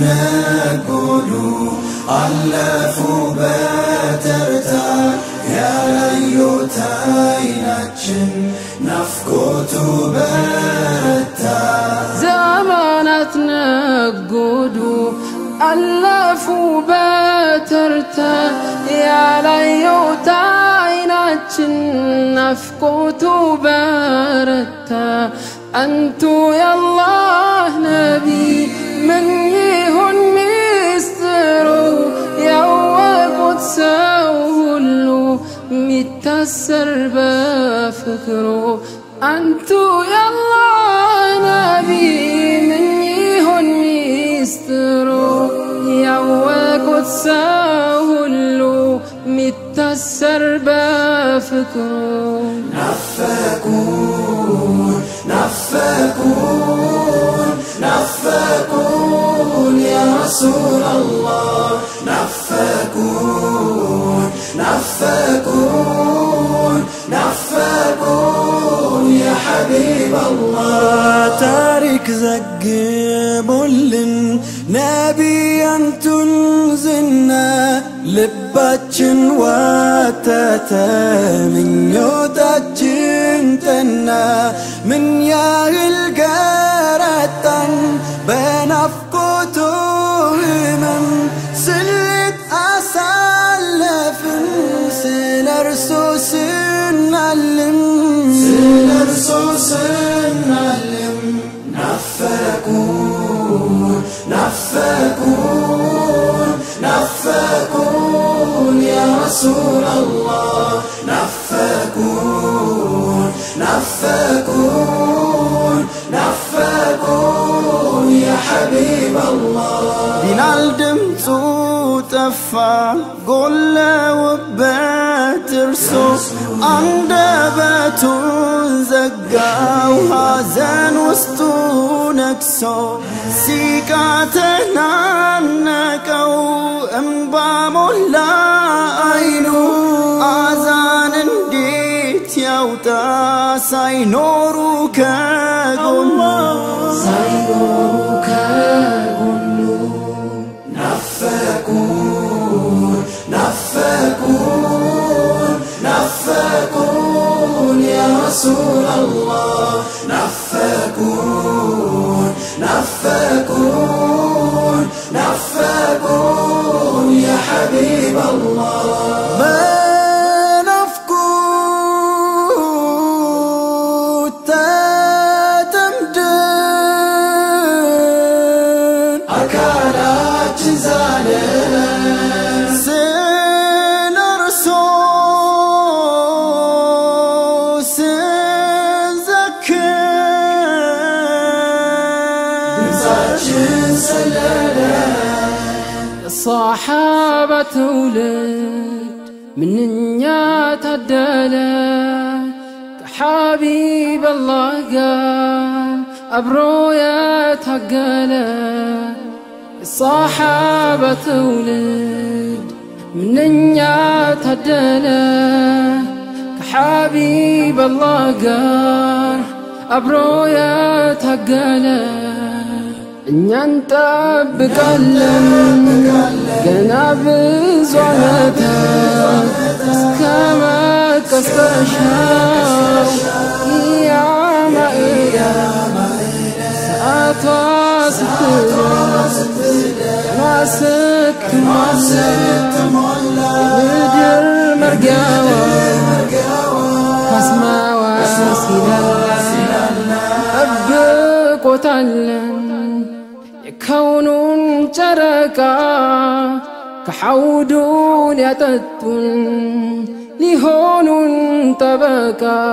ነጎዱ አለፉ በተርታ ያላዩት አይናችን ናፍቆቱ በረታ ዘመናት ነጎዱ አለፉ በተርታ ያላዩት አይናችን ናፍቆቱ በረታ አንቱ ያላህ ነቢ ምን ይሁን ሚስጥሩ ያወቁት ሰው ሁሉ ሚታሰር በፍቅሩ አንቱ ያላህ ነቢ ምን ይሁን ሚስጥሩ ያወቁት ሰው ሁሉ ሚታሰር በፍቅሩ نفكون يا رسول الله نفكون يا حبيب الله تارك زقبولن نبي أنتن زنا لباتشن واتتا من يوتاتشن تنا من ياهل قراتن بنفقوتو همم سلت أسالفن سنرسو سنعلم نفكون يا رسول الله نفكون يا حبيب الله بلال دمتو تفا قول وبترسو عندبتو زقاو هازن وسطو نكسو سيكاتنا نكو انبا مولا عينو آذان انديت يوتا ساينورو كاغنو نفكون يا رسول الله نفكون يا حبيب الله بنفكون تتمدن أكالات زالن سنرسو صحابة ولد مننيا تدلت كحبيب الله قال أبرو يتهقلت صحابة ولد مننيا تدلت كحبيب الله قال أبرو يتهقلت እኛን ጠብቃለን ገና ብዙ ዓመታት እስከ መቀስቀሻው ያማእያ ሰዓቷ ስትደርስ ስትሞላ ምድር መርጊያዋ ካስማዋ ሲላላ ጠብቆታለን كونون جركا كحودون يتتون لهونون تبكا